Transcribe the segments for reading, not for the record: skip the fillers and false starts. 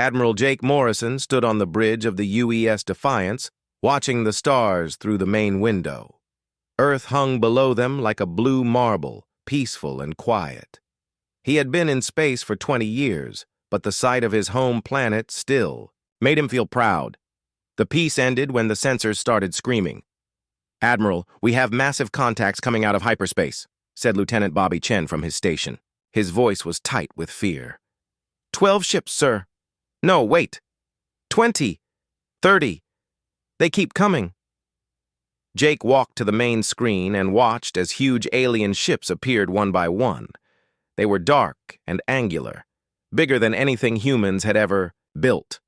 Admiral Jake Morrison stood on the bridge of the UES Defiance, watching the stars through the main window. Earth hung below them like a blue marble, peaceful and quiet. He had been in space for 20 years, but the sight of his home planet still made him feel proud. The peace ended when the sensors started screaming. "Admiral, we have massive contacts coming out of hyperspace," said Lieutenant Bobby Chen from his station. His voice was tight with fear. 12 ships, sir. No, wait. 20. 30. They keep coming. Jake walked to the main screen and watched as huge alien ships appeared one by one. They were dark and angular, bigger than anything humans had ever built.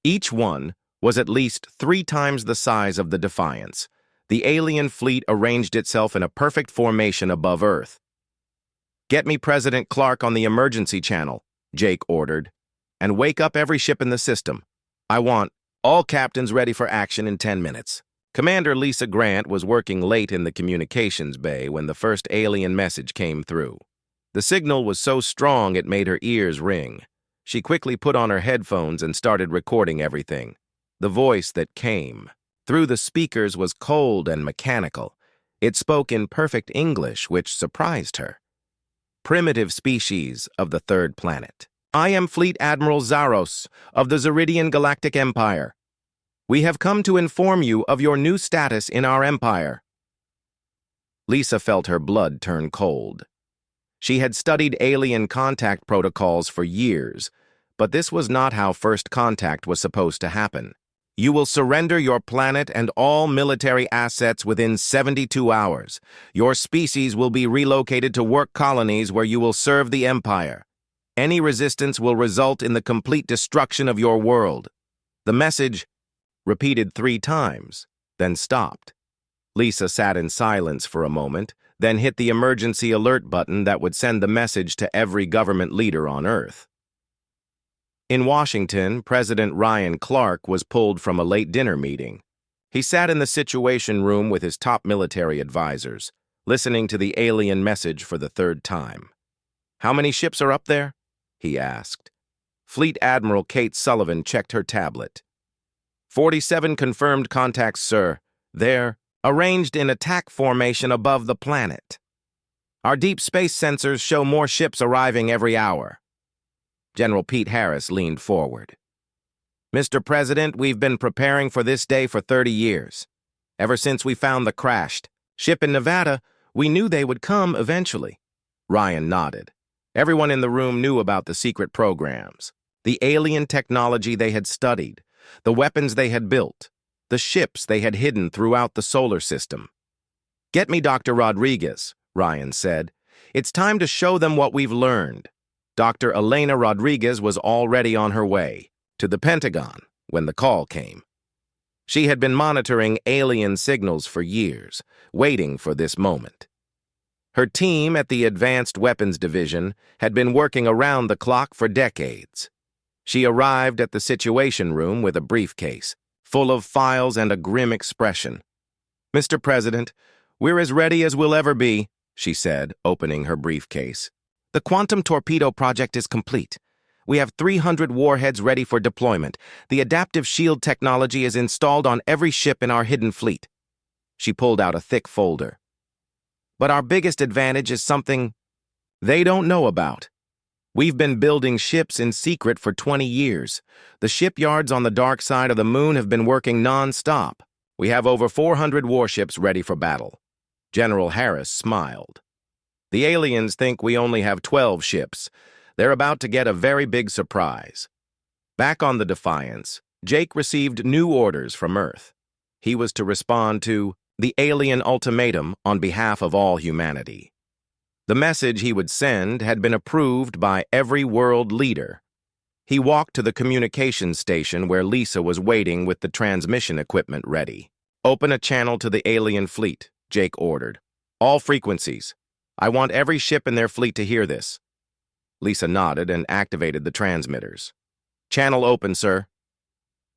Each one was at least 3 times the size of the Defiance. The alien fleet arranged itself in a perfect formation above Earth. "Get me President Clark on the emergency channel," Jake ordered, "and wake up every ship in the system. I want all captains ready for action in 10 minutes. Commander Lisa Grant was working late in the communications bay when the first alien message came through. The signal was so strong it made her ears ring. She quickly put on her headphones and started recording everything. The voice that came through the speakers was cold and mechanical. It spoke in perfect English, which surprised her. "Primitive species of the third planet. I am Fleet Admiral Zaros of the Zeridian Galactic Empire. We have come to inform you of your new status in our empire." Lisa felt her blood turn cold. She had studied alien contact protocols for years, but this was not how first contact was supposed to happen. "You will surrender your planet and all military assets within 72 hours. Your species will be relocated to work colonies where you will serve the Empire. Any resistance will result in the complete destruction of your world." The message repeated 3 times, then stopped. Lisa sat in silence for a moment, then hit the emergency alert button that would send the message to every government leader on Earth. In Washington, President Ryan Clark was pulled from a late dinner meeting. He sat in the Situation Room with his top military advisors, listening to the alien message for the 3rd time. "How many ships are up there?" he asked. Fleet Admiral Kate Sullivan checked her tablet. 47 confirmed contacts, sir. They're arranged in attack formation above the planet. Our deep space sensors show more ships arriving every hour." General Pete Harris leaned forward. "Mr. President, we've been preparing for this day for 30 years. Ever since we found the crashed ship in Nevada, we knew they would come eventually." Ryan nodded. Everyone in the room knew about the secret programs, the alien technology they had studied, the weapons they had built, the ships they had hidden throughout the solar system. "Get me Dr. Rodriguez," Ryan said. "It's time to show them what we've learned." Dr. Elena Rodriguez was already on her way to the Pentagon when the call came. She had been monitoring alien signals for years, waiting for this moment. Her team at the Advanced Weapons Division had been working around the clock for decades. She arrived at the Situation Room with a briefcase, full of files and a grim expression. "Mr. President, we're as ready as we'll ever be," she said, opening her briefcase. "The quantum torpedo project is complete. We have 300 warheads ready for deployment. The adaptive shield technology is installed on every ship in our hidden fleet." She pulled out a thick folder. "But our biggest advantage is something they don't know about. We've been building ships in secret for 20 years. The shipyards on the dark side of the moon have been working non-stop. We have over 400 warships ready for battle." General Harris smiled. "The aliens think we only have 12 ships. They're about to get a very big surprise." Back on the Defiance, Jake received new orders from Earth. He was to respond to the alien ultimatum on behalf of all humanity. The message he would send had been approved by every world leader. He walked to the communications station where Lisa was waiting with the transmission equipment ready. "Open a channel to the alien fleet," Jake ordered. "All frequencies. I want every ship in their fleet to hear this." Lisa nodded and activated the transmitters. "Channel open, sir."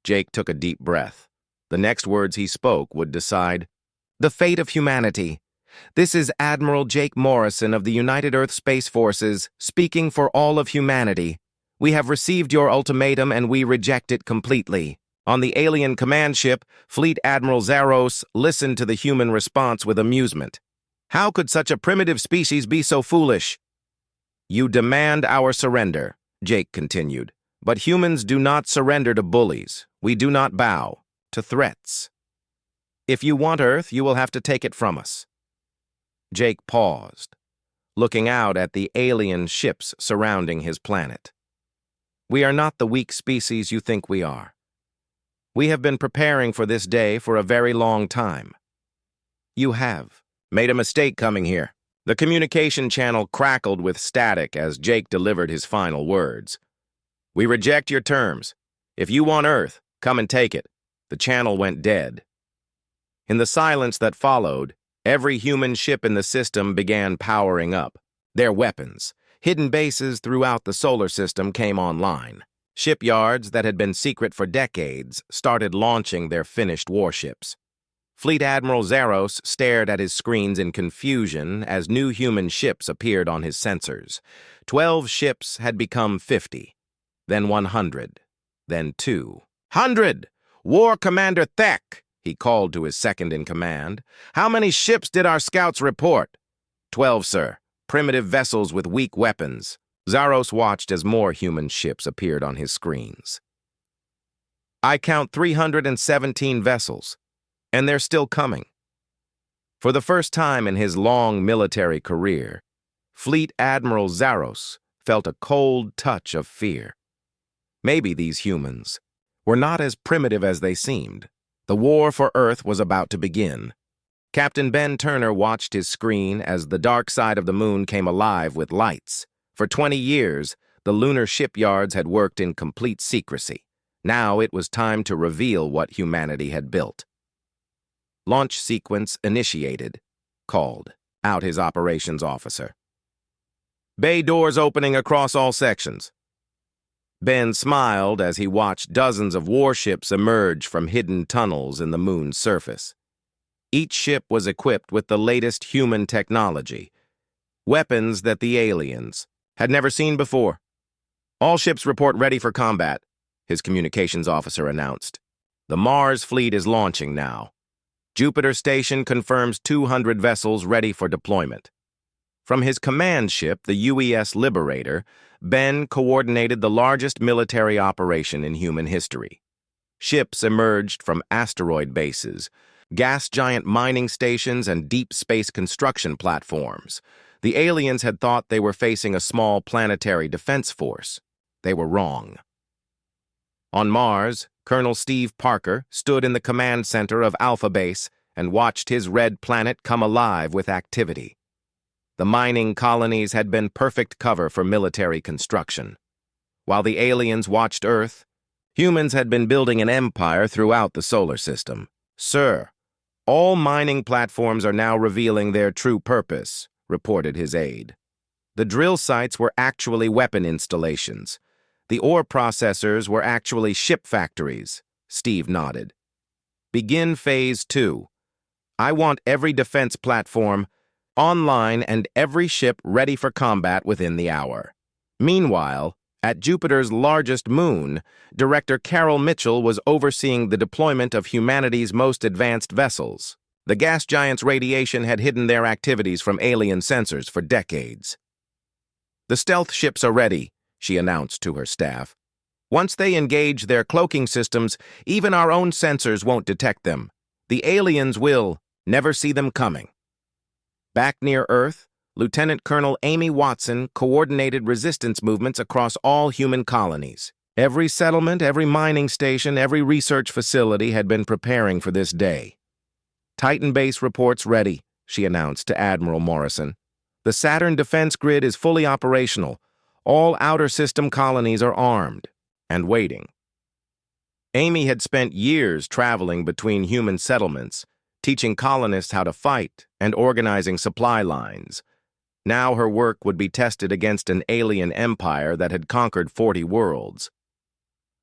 Jake took a deep breath. The next words he spoke would decide the fate of humanity. "This is Admiral Jake Morrison of the United Earth Space Forces, speaking for all of humanity. We have received your ultimatum and we reject it completely. On the alien command ship, Fleet Admiral Zaros listened to the human response with amusement. How could such a primitive species be so foolish? You demand our surrender, Jake continued. But humans do not surrender to bullies. We do not bow to threats. If you want Earth, you will have to take it from us. Jake paused, looking out at the alien ships surrounding his planet. We are not the weak species you think we are. We have been preparing for this day for a very long time. You have made a mistake coming here. The communication channel crackled with static as Jake delivered his final words. We reject your terms. If you want Earth, come and take it. The channel went dead. In the silence that followed, every human ship in the system began powering up. Their weapons, hidden bases throughout the solar system came online. Shipyards that had been secret for decades started launching their finished warships. Fleet Admiral Zaros stared at his screens in confusion as new human ships appeared on his sensors. 12 ships had become 50. Then 100, then 200. War Commander Thek, he called to his second-in-command. How many ships did our scouts report? 12, sir. Primitive vessels with weak weapons. Zaros watched as more human ships appeared on his screens. I count 317 vessels, and they're still coming. For the first time in his long military career, Fleet Admiral Zaros felt a cold touch of fear. Maybe these humans were not as primitive as they seemed. The war for Earth was about to begin. Captain Ben Turner watched his screen as the dark side of the moon came alive with lights. For 20 years, the lunar shipyards had worked in complete secrecy. Now it was time to reveal what humanity had built. Launch sequence initiated, called out his operations officer. Bay doors opening across all sections. Ben smiled as he watched dozens of warships emerge from hidden tunnels in the moon's surface. Each ship was equipped with the latest human technology, weapons that the aliens had never seen before. All ships report ready for combat, his communications officer announced. The Mars fleet is launching now. Jupiter Station confirms 200 vessels ready for deployment. From his command ship, the UES Liberator, Ben coordinated the largest military operation in human history. Ships emerged from asteroid bases, gas giant mining stations, and deep space construction platforms. The aliens had thought they were facing a small planetary defense force. They were wrong. On Mars, Colonel Steve Parker stood in the command center of Alpha Base and watched his red planet come alive with activity. The mining colonies had been perfect cover for military construction. While the aliens watched Earth, humans had been building an empire throughout the solar system. Sir, all mining platforms are now revealing their true purpose, reported his aide. The drill sites were actually weapon installations. The ore processors were actually ship factories, Steve nodded. Begin Phase 2. I want every defense platform online and every ship ready for combat within the hour. Meanwhile, at Jupiter's largest moon, Director Carol Mitchell was overseeing the deployment of humanity's most advanced vessels. The gas giants' radiation had hidden their activities from alien sensors for decades. The stealth ships are ready, she announced to her staff. Once they engage their cloaking systems, even our own sensors won't detect them. The aliens will never see them coming. Back near Earth, Lieutenant Colonel Amy Watson coordinated resistance movements across all human colonies. Every settlement, every mining station, every research facility had been preparing for this day. Titan Base reports ready, she announced to Admiral Morrison. The Saturn defense grid is fully operational. All outer system colonies are armed and waiting. Amy had spent years traveling between human settlements, teaching colonists how to fight and organizing supply lines. Now her work would be tested against an alien empire that had conquered 40 worlds.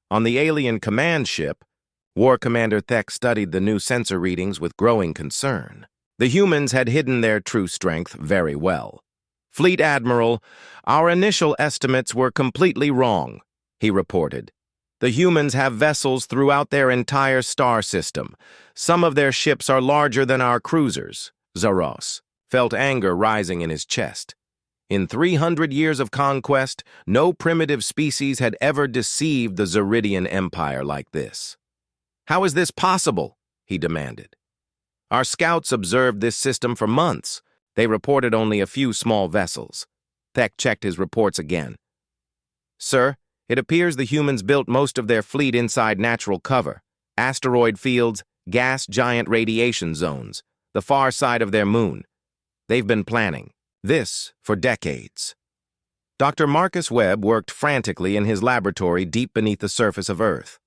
On the alien command ship, War Commander Thek studied the new sensor readings with growing concern. The humans had hidden their true strength very well. Fleet Admiral, our initial estimates were completely wrong, he reported. The humans have vessels throughout their entire star system. Some of their ships are larger than our cruisers. Zaros felt anger rising in his chest. In 300 years of conquest, no primitive species had ever deceived the Zeridian Empire like this. How is this possible? He demanded. Our scouts observed this system for months. They reported only a few small vessels. Thek checked his reports again. Sir, it appears the humans built most of their fleet inside natural cover, asteroid fields, gas giant radiation zones, the far side of their moon. They've been planning this for decades. Dr. Marcus Webb worked frantically in his laboratory deep beneath the surface of Earth.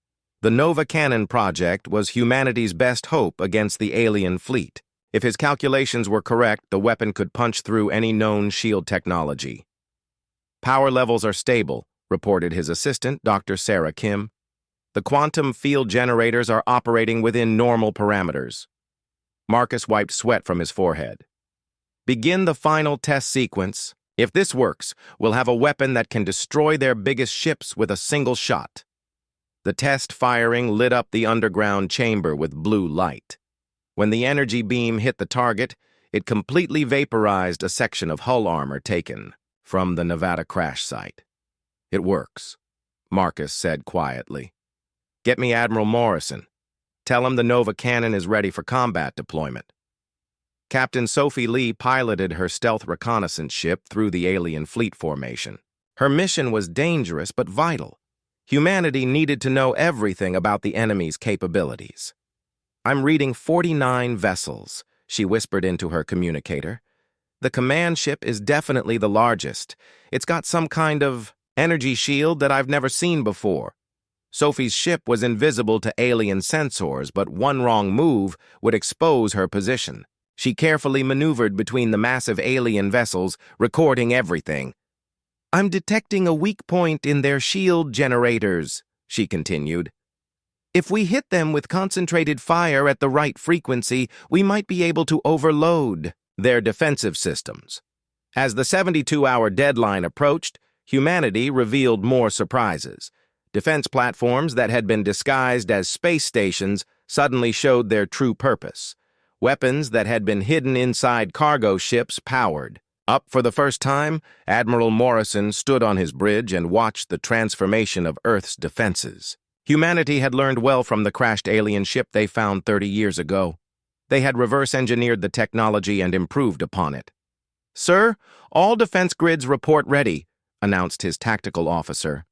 The Nova Cannon project was humanity's best hope against the alien fleet. If his calculations were correct, the weapon could punch through any known shield technology. Power levels are stable, reported his assistant, Dr. Sarah Kim. The quantum field generators are operating within normal parameters. Marcus wiped sweat from his forehead. Begin the final test sequence. If this works, we'll have a weapon that can destroy their biggest ships with a single shot. The test firing lit up the underground chamber with blue light. When the energy beam hit the target, it completely vaporized a section of hull armor taken from the Nevada crash site. It works, Marcus said quietly. Get me Admiral Morrison. Tell him the Nova Cannon is ready for combat deployment. Captain Sophie Lee piloted her stealth reconnaissance ship through the alien fleet formation. Her mission was dangerous but vital. Humanity needed to know everything about the enemy's capabilities. I'm reading 49 vessels, she whispered into her communicator. The command ship is definitely the largest. It's got some kind of energy shield that I've never seen before. Sophie's ship was invisible to alien sensors, but one wrong move would expose her position. She carefully maneuvered between the massive alien vessels, recording everything. I'm detecting a weak point in their shield generators, she continued. If we hit them with concentrated fire at the right frequency, we might be able to overload their defensive systems. As the 72-hour deadline approached, humanity revealed more surprises. Defense platforms that had been disguised as space stations suddenly showed their true purpose. Weapons that had been hidden inside cargo ships powered. Up for the first time, Admiral Morrison stood on his bridge and watched the transformation of Earth's defenses. Humanity had learned well from the crashed alien ship they found 30 years ago. They had reverse-engineered the technology and improved upon it. Sir, all defense grids report ready, announced his tactical officer.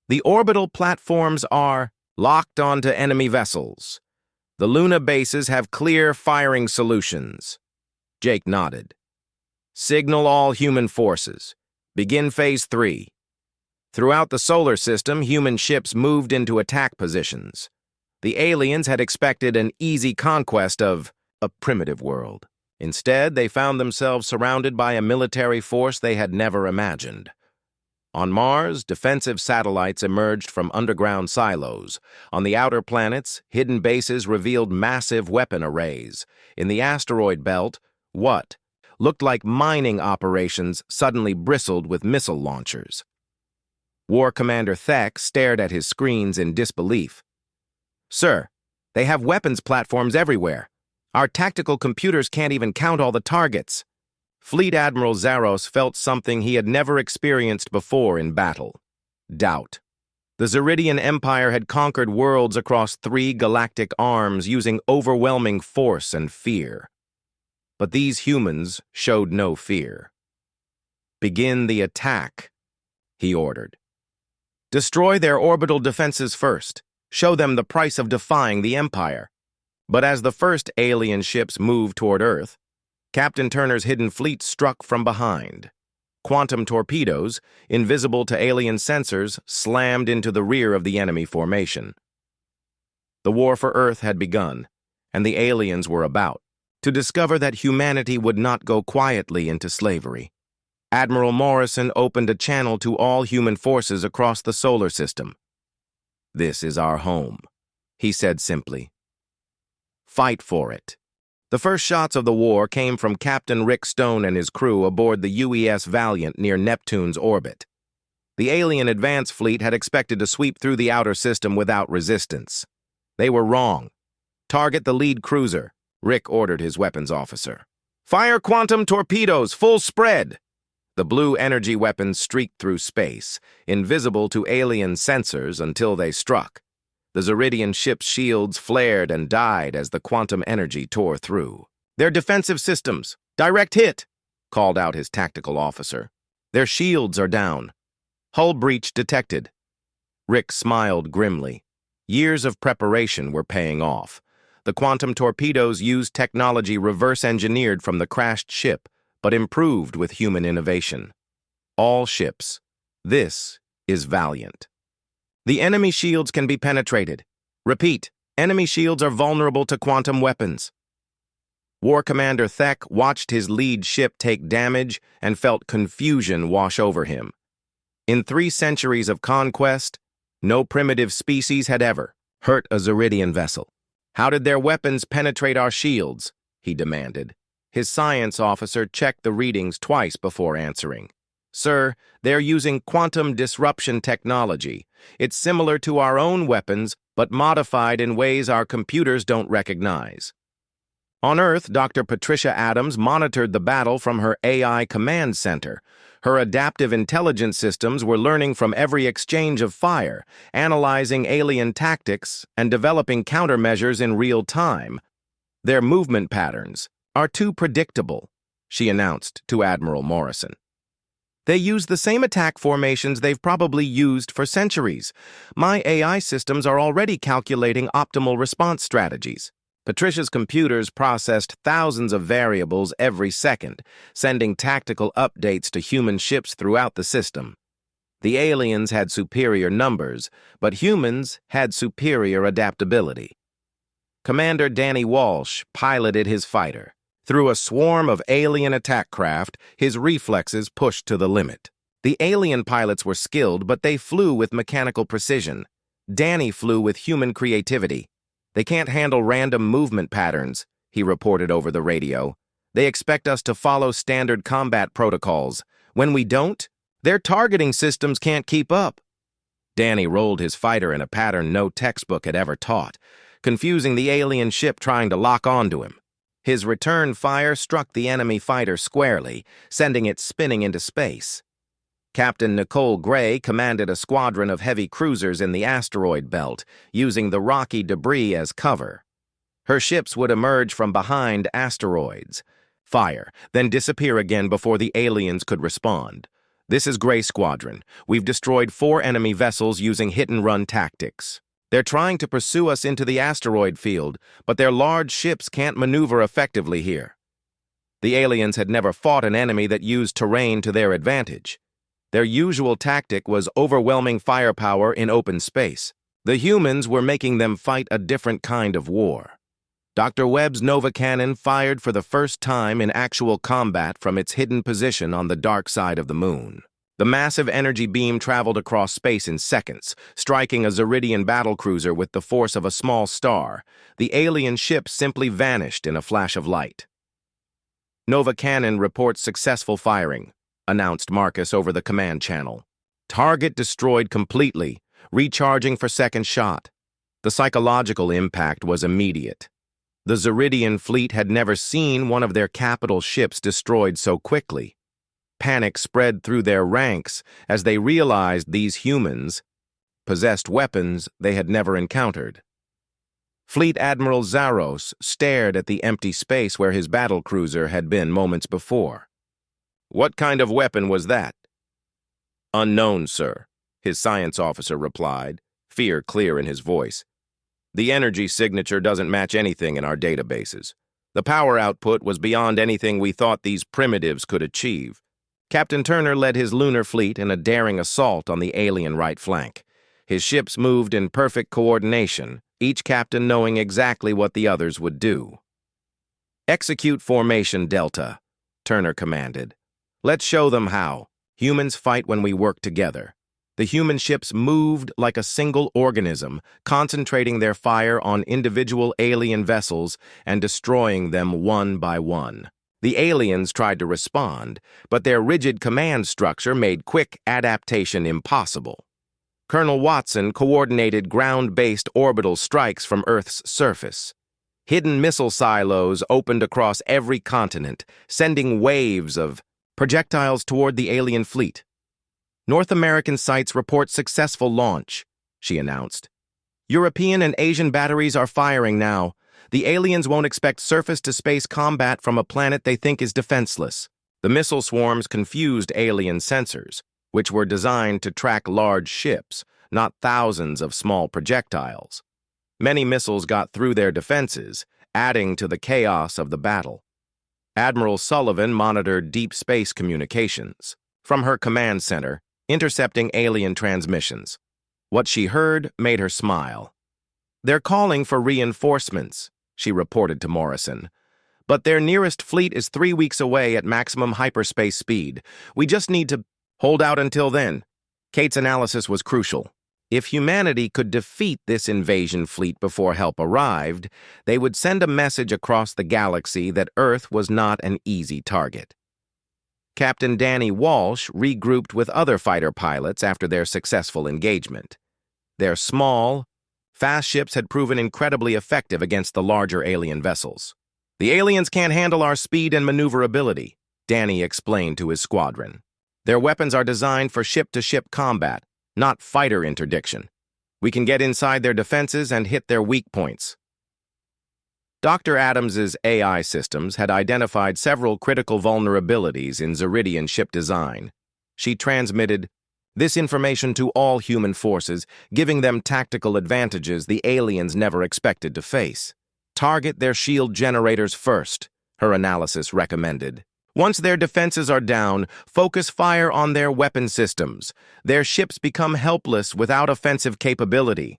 The orbital platforms are locked onto enemy vessels. The Luna bases have clear firing solutions. Jake nodded. Signal all human forces. Begin Phase 3. Throughout the solar system, human ships moved into attack positions. The aliens had expected an easy conquest of a primitive world. Instead, they found themselves surrounded by a military force they had never imagined. On Mars, defensive satellites emerged from underground silos. On the outer planets, hidden bases revealed massive weapon arrays. In the asteroid belt, what looked like mining operations suddenly bristled with missile launchers. War Commander Thek stared at his screens in disbelief. Sir, they have weapons platforms everywhere. Our tactical computers can't even count all the targets. Fleet Admiral Zaros felt something he had never experienced before in battle. Doubt. The Zeridian Empire had conquered worlds across 3 galactic arms using overwhelming force and fear. But these humans showed no fear. Begin the attack, he ordered. Destroy their orbital defenses first. Show them the price of defying the Empire. But as the first alien ships moved toward Earth, Captain Turner's hidden fleet struck from behind. Quantum torpedoes, invisible to alien sensors, slammed into the rear of the enemy formation. The war for Earth had begun, and the aliens were about to discover that humanity would not go quietly into slavery. Admiral Morrison opened a channel to all human forces across the solar system. This is our home, he said simply. Fight for it. The first shots of the war came from Captain Rick Stone and his crew aboard the UES Valiant near Neptune's orbit. The alien advance fleet had expected to sweep through the outer system without resistance. They were wrong. Target the lead cruiser, Rick ordered his weapons officer. Fire quantum torpedoes, full spread! The blue energy weapons streaked through space, invisible to alien sensors until they struck. The Zeridian ship's shields flared and died as the quantum energy tore through. Their defensive systems, direct hit, called out his tactical officer. Their shields are down. Hull breach detected. Rick smiled grimly. Years of preparation were paying off. The quantum torpedoes used technology reverse-engineered from the crashed ship, but improved with human innovation. All ships. This is Valiant. The enemy shields can be penetrated. Repeat, enemy shields are vulnerable to quantum weapons. War Commander Thek watched his lead ship take damage and felt confusion wash over him. In 3 centuries of conquest, no primitive species had ever hurt a Zeridian vessel. How did their weapons penetrate our shields? He demanded. His science officer checked the readings twice before answering. Sir, they're using quantum disruption technology. It's similar to our own weapons, but modified in ways our computers don't recognize. On Earth, Dr. Patricia Adams monitored the battle from her AI command center. Her adaptive intelligence systems were learning from every exchange of fire, analyzing alien tactics, and developing countermeasures in real time. Their movement patterns are too predictable, she announced to Admiral Morrison. They use the same attack formations they've probably used for centuries. My AI systems are already calculating optimal response strategies. Patricia's computers processed thousands of variables every second, sending tactical updates to human ships throughout the system. The aliens had superior numbers, but humans had superior adaptability. Commander Danny Walsh piloted his fighter. Through a swarm of alien attack craft, his reflexes pushed to the limit. The alien pilots were skilled, but they flew with mechanical precision. Danny flew with human creativity. They can't handle random movement patterns, he reported over the radio. They expect us to follow standard combat protocols. When we don't, their targeting systems can't keep up. Danny rolled his fighter in a pattern no textbook had ever taught, confusing the alien ship trying to lock onto him. His return fire struck the enemy fighter squarely, sending it spinning into space. Captain Nicole Gray commanded a squadron of heavy cruisers in the asteroid belt, using the rocky debris as cover. Her ships would emerge from behind asteroids, fire, then disappear again before the aliens could respond. This is Gray Squadron. We've destroyed 4 enemy vessels using hit-and-run tactics. They're trying to pursue us into the asteroid field, but their large ships can't maneuver effectively here. The aliens had never fought an enemy that used terrain to their advantage. Their usual tactic was overwhelming firepower in open space. The humans were making them fight a different kind of war. Dr. Webb's Nova Cannon fired for the first time in actual combat from its hidden position on the dark side of the moon. The massive energy beam traveled across space in seconds, striking a Zeridian battlecruiser with the force of a small star. The alien ship simply vanished in a flash of light. Nova Cannon reports successful firing, announced Marcus over the command channel. Target destroyed completely, recharging for second shot. The psychological impact was immediate. The Zeridian fleet had never seen one of their capital ships destroyed so quickly. Panic spread through their ranks as they realized these humans possessed weapons they had never encountered. Fleet Admiral Zaros stared at the empty space where his battlecruiser had been moments before. What kind of weapon was that? Unknown, sir, his science officer replied, fear clear in his voice. The energy signature doesn't match anything in our databases. The power output was beyond anything we thought these primitives could achieve. Captain Turner led his lunar fleet in a daring assault on the alien right flank. His ships moved in perfect coordination, each captain knowing exactly what the others would do. Execute Formation Delta, Turner commanded. Let's show them how. Humans fight when we work together. The human ships moved like a single organism, concentrating their fire on individual alien vessels and destroying them one by one. The aliens tried to respond, but their rigid command structure made quick adaptation impossible. Colonel Watson coordinated ground-based orbital strikes from Earth's surface. Hidden missile silos opened across every continent, sending waves of projectiles toward the alien fleet. North American sites report successful launch, she announced. European and Asian batteries are firing now. The aliens won't expect surface-to-space combat from a planet they think is defenseless. The missile swarms confused alien sensors, which were designed to track large ships, not thousands of small projectiles. Many missiles got through their defenses, adding to the chaos of the battle. Admiral Sullivan monitored deep space communications from her command center, intercepting alien transmissions. What she heard made her smile. "They're calling for reinforcements," she reported to Morrison. "But their nearest fleet is 3 weeks away at maximum hyperspace speed. We just need to hold out until then." Kate's analysis was crucial. If humanity could defeat this invasion fleet before help arrived, they would send a message across the galaxy that Earth was not an easy target. Captain Danny Walsh regrouped with other fighter pilots after their successful engagement. Their small, fast ships had proven incredibly effective against the larger alien vessels. "The aliens can't handle our speed and maneuverability," Danny explained to his squadron. "Their weapons are designed for ship-to-ship combat, not fighter interdiction. We can get inside their defenses and hit their weak points." Dr. Adams's AI systems had identified several critical vulnerabilities in Zeridian ship design. She transmitted this information to all human forces, giving them tactical advantages the aliens never expected to face. "Target their shield generators first," her analysis recommended. "Once their defenses are down, focus fire on their weapon systems. Their ships become helpless without offensive capability."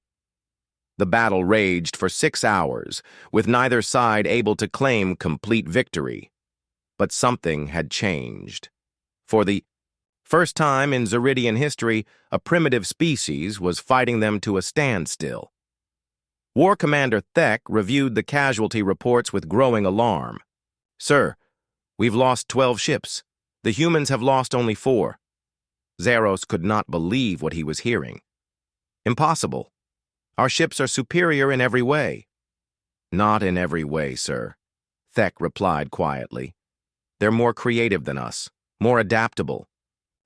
The battle raged for 6 hours, with neither side able to claim complete victory. But something had changed. For the first time in Zeridian history, a primitive species was fighting them to a standstill. War Commander Thek reviewed the casualty reports with growing alarm. "Sir, we've lost 12 ships. The humans have lost only 4. Zaros could not believe what he was hearing. "Impossible. Our ships are superior in every way." "Not in every way, sir," Thek replied quietly. "They're more creative than us, more adaptable.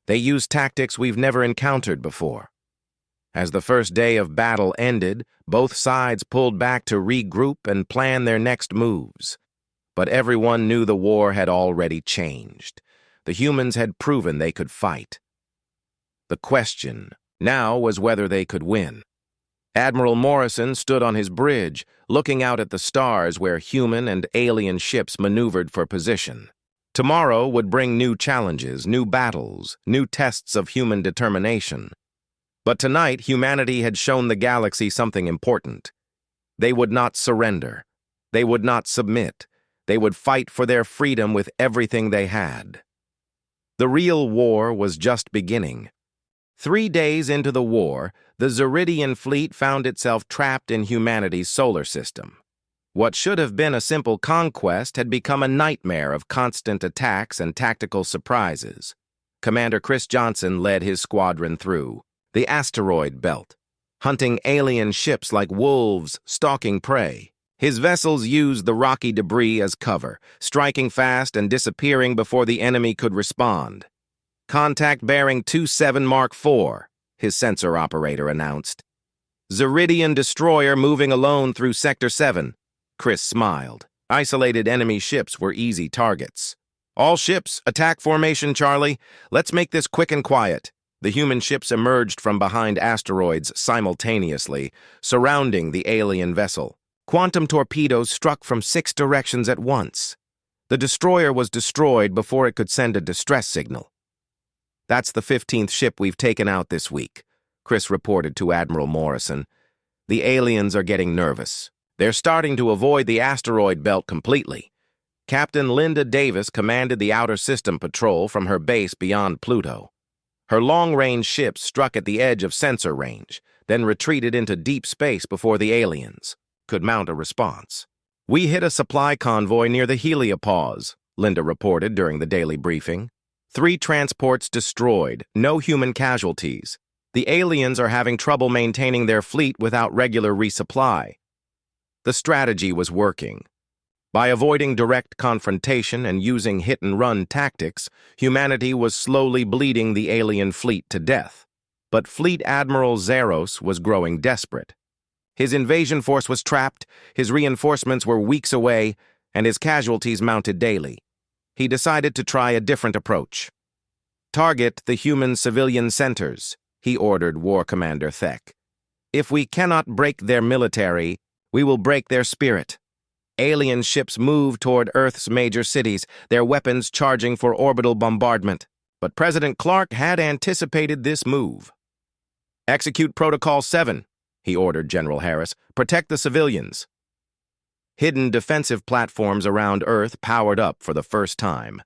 They use tactics we've never encountered before." As the first day of battle ended, both sides pulled back to regroup and plan their next moves. But everyone knew the war had already changed. The humans had proven they could fight. The question now was whether they could win. Admiral Morrison stood on his bridge, looking out at the stars where human and alien ships maneuvered for position. Tomorrow would bring new challenges, new battles, new tests of human determination. But tonight, humanity had shown the galaxy something important. They would not surrender. They would not submit. They would fight for their freedom with everything they had. The real war was just beginning. 3 days into the war, the Zeridian fleet found itself trapped in humanity's solar system. What should have been a simple conquest had become a nightmare of constant attacks and tactical surprises. Commander Chris Johnson led his squadron through the asteroid belt, hunting alien ships like wolves stalking prey. His vessels used the rocky debris as cover, striking fast and disappearing before the enemy could respond. "Contact bearing 27 Mark IV, his sensor operator announced. "Zeridian destroyer moving alone through Sector 7. Chris smiled. Isolated enemy ships were easy targets. "All ships, attack formation, Charlie. Let's make this quick and quiet." The human ships emerged from behind asteroids simultaneously, surrounding the alien vessel. Quantum torpedoes struck from 6 directions at once. The destroyer was destroyed before it could send a distress signal. "That's the 15th ship we've taken out this week," Chris reported to Admiral Morrison. "The aliens are getting nervous. They're starting to avoid the asteroid belt completely." Captain Linda Davis commanded the Outer System Patrol from her base beyond Pluto. Her long-range ships struck at the edge of sensor range, then retreated into deep space before the aliens could mount a response. "We hit a supply convoy near the heliopause," Linda reported during the daily briefing. 3 transports destroyed, no human casualties. The aliens are having trouble maintaining their fleet without regular resupply. The strategy was working. By avoiding direct confrontation and using hit-and-run tactics, humanity was slowly bleeding the alien fleet to death. But Fleet Admiral Zaros was growing desperate. His invasion force was trapped, his reinforcements were weeks away, and his casualties mounted daily. He decided to try a different approach. Target the human civilian centers, he ordered War Commander Thek. If we cannot break their military, we will break their spirit. Alien ships moved toward Earth's major cities, their weapons charging for orbital bombardment. But President Clark had anticipated this move. Execute Protocol 7, he ordered General Harris. Protect the civilians. Hidden defensive platforms around Earth powered up for the first time.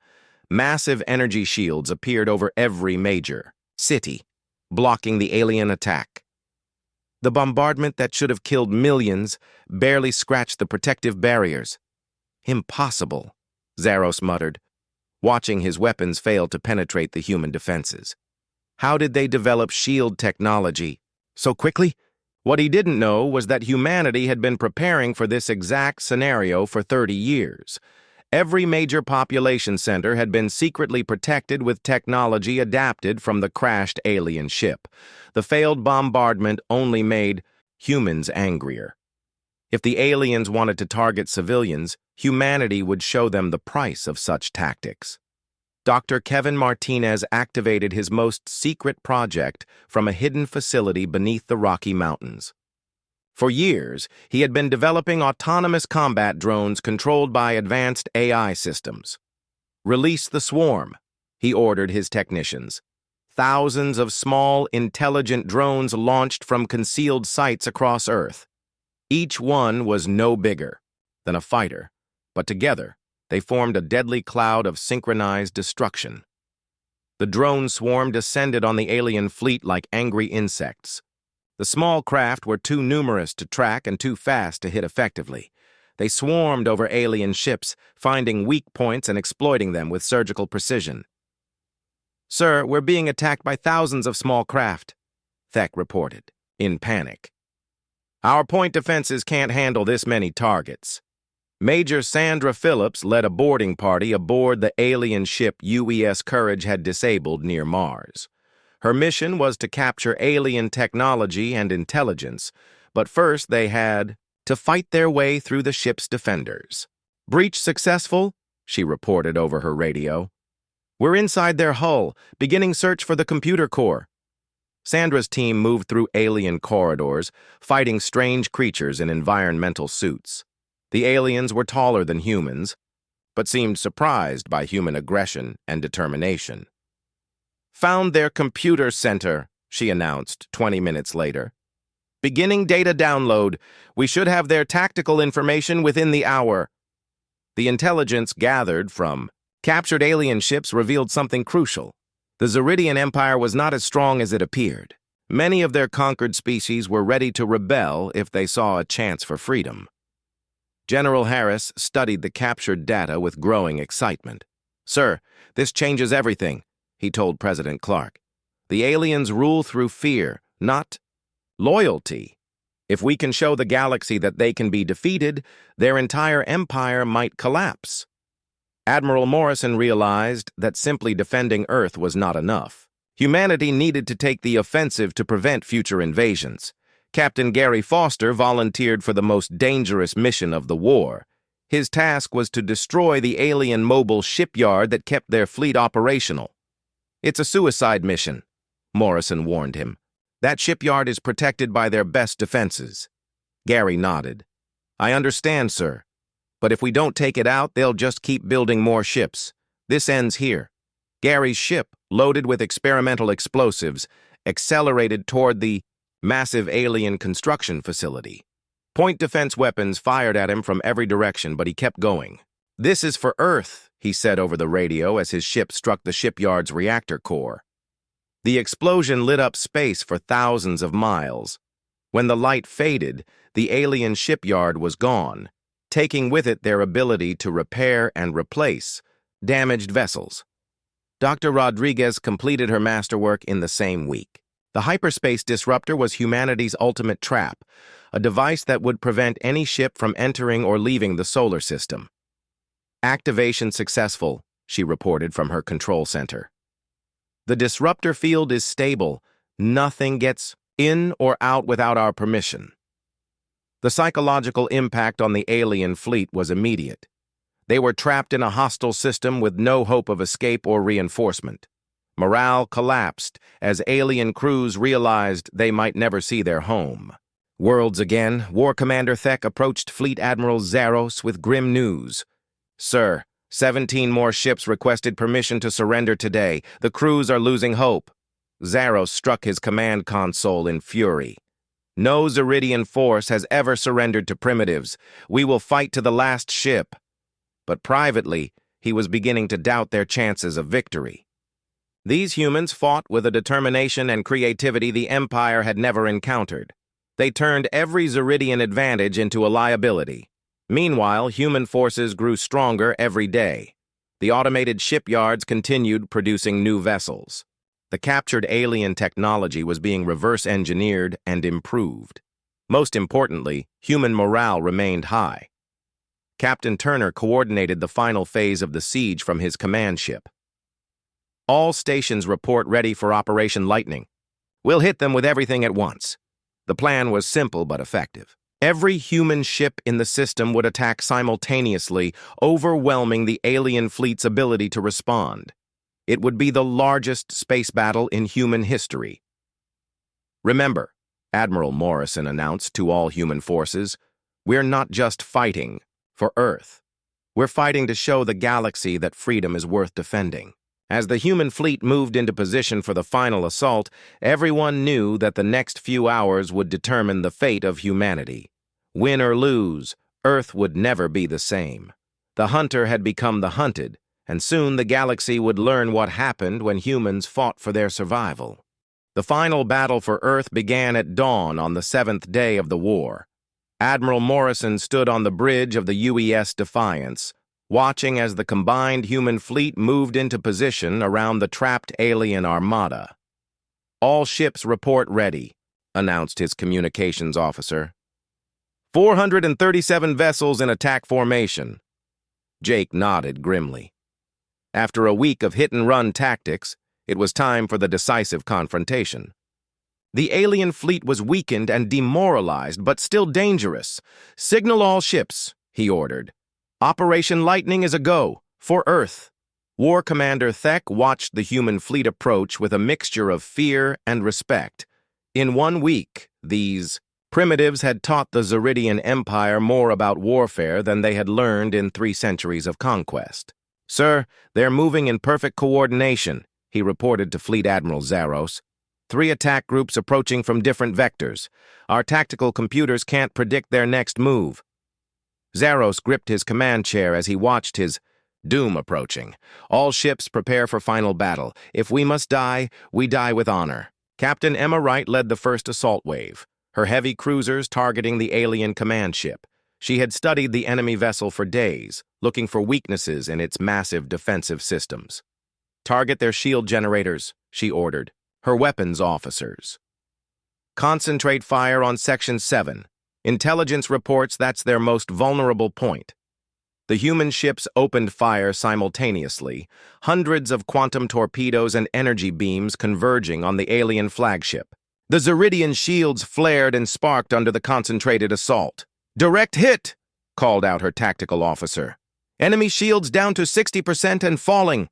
Massive energy shields appeared over every major city, blocking the alien attack. The bombardment that should have killed millions barely scratched the protective barriers. Impossible, Zaros muttered, watching his weapons fail to penetrate the human defenses. How did they develop shield technology so quickly? What he didn't know was that humanity had been preparing for this exact scenario for 30 years. Every major population center had been secretly protected with technology adapted from the crashed alien ship. The failed bombardment only made humans angrier. If the aliens wanted to target civilians, humanity would show them the price of such tactics. Dr. Kevin Martinez activated his most secret project from a hidden facility beneath the Rocky Mountains. For years, he had been developing autonomous combat drones controlled by advanced AI systems. Release the swarm, he ordered his technicians. Thousands of small, intelligent drones launched from concealed sites across Earth. Each one was no bigger than a fighter, but together, they formed a deadly cloud of synchronized destruction. The drone swarm descended on the alien fleet like angry insects. The small craft were too numerous to track and too fast to hit effectively. They swarmed over alien ships, finding weak points and exploiting them with surgical precision. "Sir, we're being attacked by thousands of small craft," Thek reported, in panic. "Our point defenses can't handle this many targets." Major Sandra Phillips led a boarding party aboard the alien ship UES Courage had disabled near Mars. Her mission was to capture alien technology and intelligence, but first they had to fight their way through the ship's defenders. "Breach successful," she reported over her radio. "We're inside their hull, beginning search for the computer core." Sandra's team moved through alien corridors, fighting strange creatures in environmental suits. The aliens were taller than humans, but seemed surprised by human aggression and determination. "Found their computer center," she announced 20 minutes later. "Beginning data download. We should have their tactical information within the hour." The intelligence gathered from captured alien ships revealed something crucial. The Zeridian Empire was not as strong as it appeared. Many of their conquered species were ready to rebel if they saw a chance for freedom. General Harris studied the captured data with growing excitement. "Sir, this changes everything," he told President Clark. "The aliens rule through fear, not loyalty. If we can show the galaxy that they can be defeated, their entire empire might collapse." Admiral Morrison realized that simply defending Earth was not enough. Humanity needed to take the offensive to prevent future invasions. Captain Gary Foster volunteered for the most dangerous mission of the war. His task was to destroy the alien mobile shipyard that kept their fleet operational. "It's a suicide mission," Morrison warned him. "That shipyard is protected by their best defenses." Gary nodded. "I understand, sir. But if we don't take it out, they'll just keep building more ships. This ends here." Gary's ship, loaded with experimental explosives, accelerated toward the massive alien construction facility. Point defense weapons fired at him from every direction, but he kept going. "This is for Earth," he said over the radio as his ship struck the shipyard's reactor core. The explosion lit up space for thousands of miles. When the light faded, the alien shipyard was gone, taking with it their ability to repair and replace, damaged vessels. Dr. Rodriguez completed her masterwork in the same week. The hyperspace disruptor was humanity's ultimate trap, a device that would prevent any ship from entering or leaving the solar system. Activation successful, she reported from her control center. The disruptor field is stable. Nothing gets in or out without our permission. The psychological impact on the alien fleet was immediate. They were trapped in a hostile system with no hope of escape or reinforcement. Morale collapsed as alien crews realized they might never see their home. Worlds again, War Commander Thek approached Fleet Admiral Zaros with grim news. "Sir, 17 more ships requested permission to surrender today. The crews are losing hope." Zaros struck his command console in fury. "No Zeridian force has ever surrendered to primitives. We will fight to the last ship." But privately, he was beginning to doubt their chances of victory. These humans fought with a determination and creativity the Empire had never encountered. They turned every Zeridian advantage into a liability. Meanwhile, human forces grew stronger every day. The automated shipyards continued producing new vessels. The captured alien technology was being reverse-engineered and improved. Most importantly, human morale remained high. Captain Turner coordinated the final phase of the siege from his command ship. "All stations report ready for Operation Lightning. We'll hit them with everything at once." The plan was simple but effective. Every human ship in the system would attack simultaneously, overwhelming the alien fleet's ability to respond. It would be the largest space battle in human history. "Remember," Admiral Morrison announced to all human forces, "we're not just fighting for Earth. We're fighting to show the galaxy that freedom is worth defending." As the human fleet moved into position for the final assault, everyone knew that the next few hours would determine the fate of humanity. Win or lose, Earth would never be the same. The hunter had become the hunted, and soon the galaxy would learn what happened when humans fought for their survival. The final battle for Earth began at dawn on the 7th day of the war. Admiral Morrison stood on the bridge of the UES Defiance, watching as the combined human fleet moved into position around the trapped alien armada. "All ships report ready," announced his communications officer. 437 vessels in attack formation." Jake nodded grimly. After a week of hit-and-run tactics, it was time for the decisive confrontation. The alien fleet was weakened and demoralized, but still dangerous. "Signal all ships," he ordered. "Operation Lightning is a go, for Earth." War Commander Thek watched the human fleet approach with a mixture of fear and respect. In 1 week, these primitives had taught the Zeridian Empire more about warfare than they had learned in 3 centuries of conquest. "Sir, they're moving in perfect coordination," he reported to Fleet Admiral Zaros. 3 attack groups approaching from different vectors. Our tactical computers can't predict their next move." Zaros gripped his command chair as he watched his doom approaching. "All ships prepare for final battle. If we must die, we die with honor." Captain Emma Wright led the first assault wave, her heavy cruisers targeting the alien command ship. She had studied the enemy vessel for days, looking for weaknesses in its massive defensive systems. "Target their shield generators," she ordered, her weapons officers. "Concentrate fire on Section 7. Intelligence reports that's their most vulnerable point." The human ships opened fire simultaneously, hundreds of quantum torpedoes and energy beams converging on the alien flagship. The Zeridian shields flared and sparked under the concentrated assault. "Direct hit!" called out her tactical officer. "Enemy shields down to 60% and falling."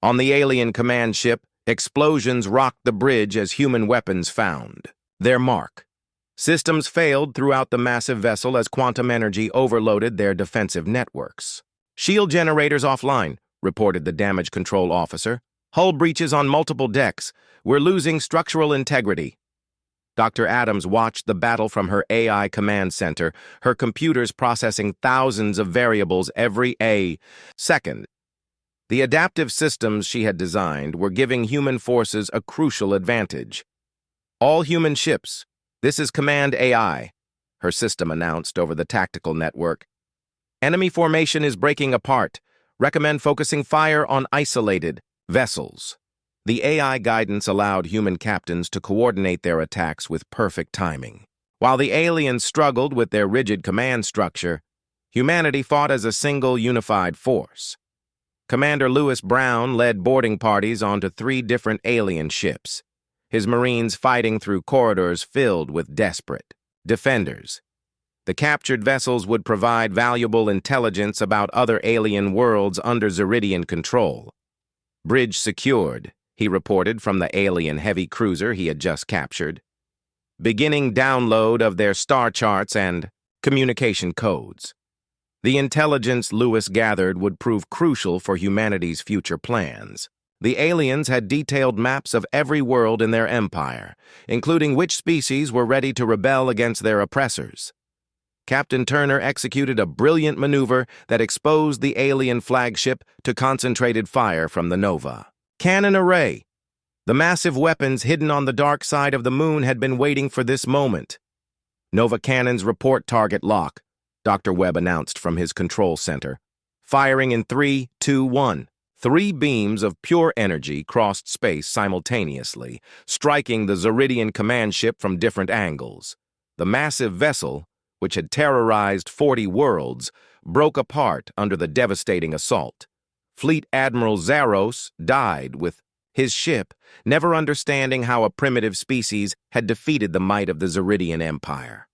On the alien command ship, explosions rocked the bridge as human weapons found their mark. Systems failed throughout the massive vessel as quantum energy overloaded their defensive networks. "Shield generators offline," reported the damage control officer. "Hull breaches on multiple decks. We're losing structural integrity." Dr. Adams watched the battle from her AI command center, her computers processing thousands of variables every second. The adaptive systems she had designed were giving human forces a crucial advantage. "All human ships, this is Command AI," her system announced over the tactical network. "Enemy formation is breaking apart. Recommend focusing fire on isolated vessels. The AI guidance allowed human captains to coordinate their attacks with perfect timing. While the aliens struggled with their rigid command structure, humanity fought as a single unified force. Commander Lewis Brown led boarding parties onto 3 different alien ships, his Marines fighting through corridors filled with desperate defenders. The captured vessels would provide valuable intelligence about other alien worlds under Zeridian control. Bridge secured, he reported from the alien heavy cruiser he had just captured. Beginning download of their star charts and communication codes. The intelligence Lewis gathered would prove crucial for humanity's future plans. The aliens had detailed maps of every world in their empire, including which species were ready to rebel against their oppressors. Captain Turner executed a brilliant maneuver that exposed the alien flagship to concentrated fire from the Nova. Cannon array. The massive weapons hidden on the dark side of the moon had been waiting for this moment. Nova cannons report target lock, Dr. Webb announced from his control center. Firing in 3, 2, 1. 3 beams of pure energy crossed space simultaneously, striking the Zeridian command ship from different angles. The massive vessel, which had terrorized 40 worlds, broke apart under the devastating assault. Fleet Admiral Zaros died with his ship, never understanding how a primitive species had defeated the might of the Zeridian Empire.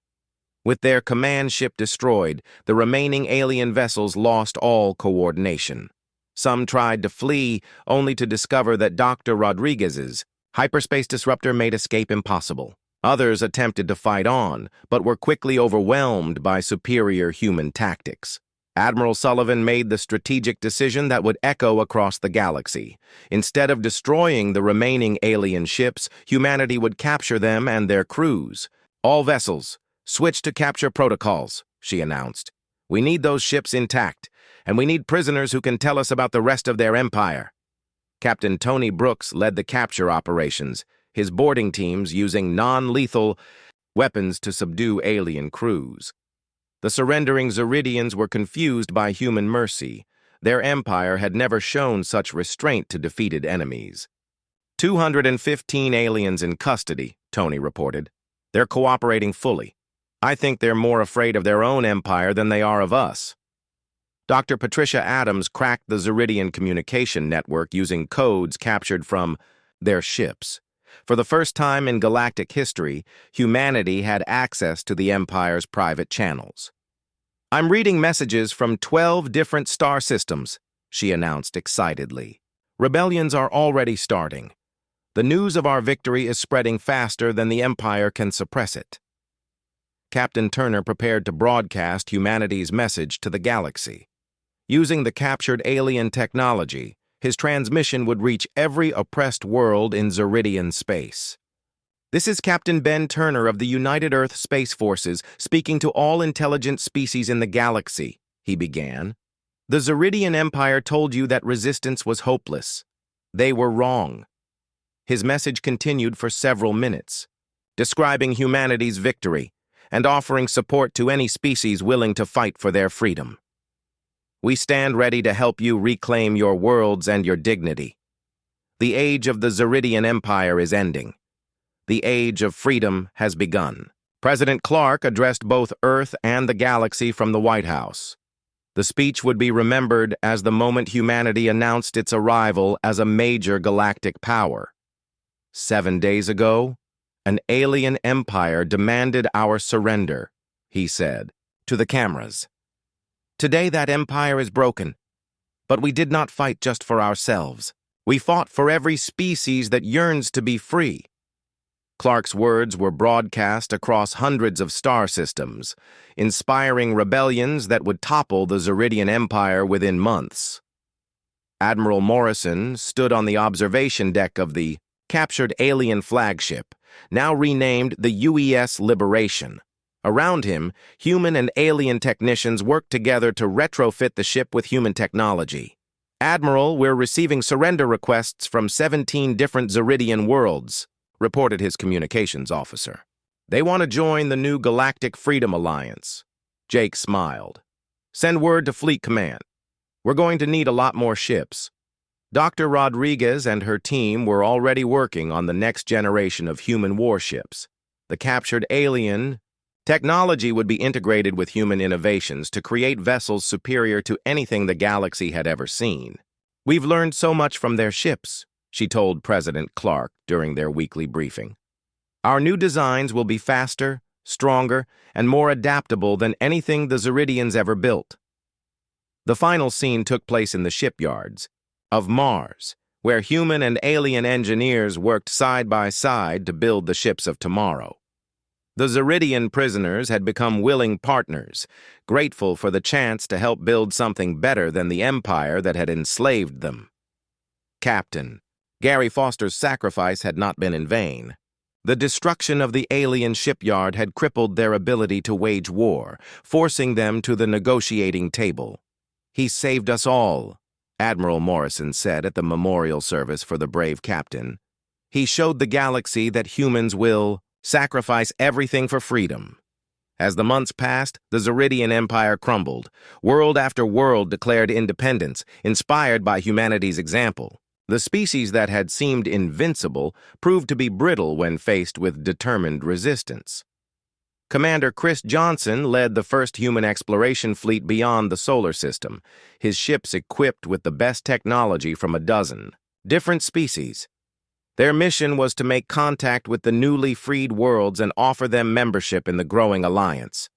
With their command ship destroyed, the remaining alien vessels lost all coordination. Some tried to flee, only to discover that Dr. Rodriguez's hyperspace disruptor made escape impossible. Others attempted to fight on, but were quickly overwhelmed by superior human tactics. Admiral Sullivan made the strategic decision that would echo across the galaxy. Instead of destroying the remaining alien ships, humanity would capture them and their crews. All vessels, switch to capture protocols, she announced. We need those ships intact, and we need prisoners who can tell us about the rest of their empire. Captain Tony Brooks led the capture operations, his boarding teams using non-lethal weapons to subdue alien crews. The surrendering Zeridians were confused by human mercy. Their empire had never shown such restraint to defeated enemies. 215 aliens in custody, Tony reported. They're cooperating fully. I think they're more afraid of their own empire than they are of us. Dr. Patricia Adams cracked the Zeridian communication network using codes captured from their ships. For the first time in galactic history, humanity had access to the Empire's private channels. I'm reading messages from 12 different star systems, she announced excitedly. Rebellions are already starting. The news of our victory is spreading faster than the Empire can suppress it. Captain Turner prepared to broadcast humanity's message to the galaxy. Using the captured alien technology, his transmission would reach every oppressed world in Zeridian space. This is Captain Ben Turner of the United Earth Space Forces speaking to all intelligent species in the galaxy, he began. The Zeridian Empire told you that resistance was hopeless. They were wrong. His message continued for several minutes, describing humanity's victory and offering support to any species willing to fight for their freedom. We stand ready to help you reclaim your worlds and your dignity. The age of the Zeridian Empire is ending. The age of freedom has begun. President Clark addressed both Earth and the galaxy from the White House. The speech would be remembered as the moment humanity announced its arrival as a major galactic power. 7 days ago, an alien empire demanded our surrender, he said, to the cameras. Today that empire is broken, but we did not fight just for ourselves. We fought for every species that yearns to be free. Clark's words were broadcast across hundreds of star systems, inspiring rebellions that would topple the Zeridian Empire within months. Admiral Morrison stood on the observation deck of the captured alien flagship, now renamed the UES Liberation. Around him, human and alien technicians worked together to retrofit the ship with human technology. Admiral, we're receiving surrender requests from 17 different Zeridian worlds, reported his communications officer. They want to join the new Galactic Freedom Alliance. Jake smiled. Send word to Fleet Command. We're going to need a lot more ships. Dr. Rodriguez and her team were already working on the next generation of human warships. The captured alien technology would be integrated with human innovations to create vessels superior to anything the galaxy had ever seen. We've learned so much from their ships, she told President Clark during their weekly briefing. Our new designs will be faster, stronger, and more adaptable than anything the Zeridians ever built. The final scene took place in the shipyards of Mars, where human and alien engineers worked side by side to build the ships of tomorrow. The Zeridian prisoners had become willing partners, grateful for the chance to help build something better than the empire that had enslaved them. Captain, Gary Foster's sacrifice had not been in vain. The destruction of the alien shipyard had crippled their ability to wage war, forcing them to the negotiating table. He saved us all, Admiral Morrison said at the memorial service for the brave captain. He showed the galaxy that humans will sacrifice everything for freedom. As the months passed, the Zeridian Empire crumbled. World after world declared independence, inspired by humanity's example. The species that had seemed invincible proved to be brittle when faced with determined resistance. Commander Chris Johnson led the first human exploration fleet beyond the solar system, his ships equipped with the best technology from a dozen different species. Their mission was to make contact with the newly freed worlds and offer them membership in the growing alliance.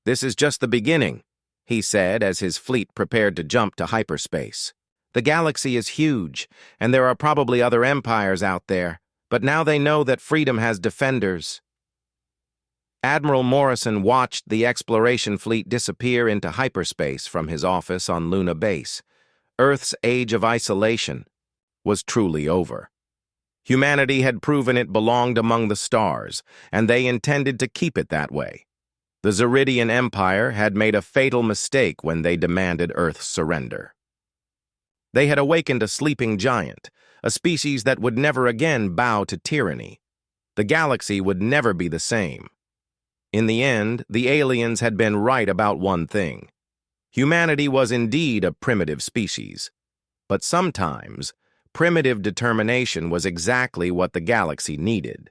"This is just the beginning," he said as his fleet prepared to jump to hyperspace. "The galaxy is huge, and there are probably other empires out there, but now they know that freedom has defenders." Admiral Morrison watched the exploration fleet disappear into hyperspace from his office on Luna Base. Earth's age of isolation was truly over. Humanity had proven it belonged among the stars, and they intended to keep it that way. The Zeridian Empire had made a fatal mistake when they demanded Earth's surrender. They had awakened a sleeping giant, a species that would never again bow to tyranny. The galaxy would never be the same. In the end, the aliens had been right about one thing. Humanity was indeed a primitive species, but sometimes primitive determination was exactly what the galaxy needed.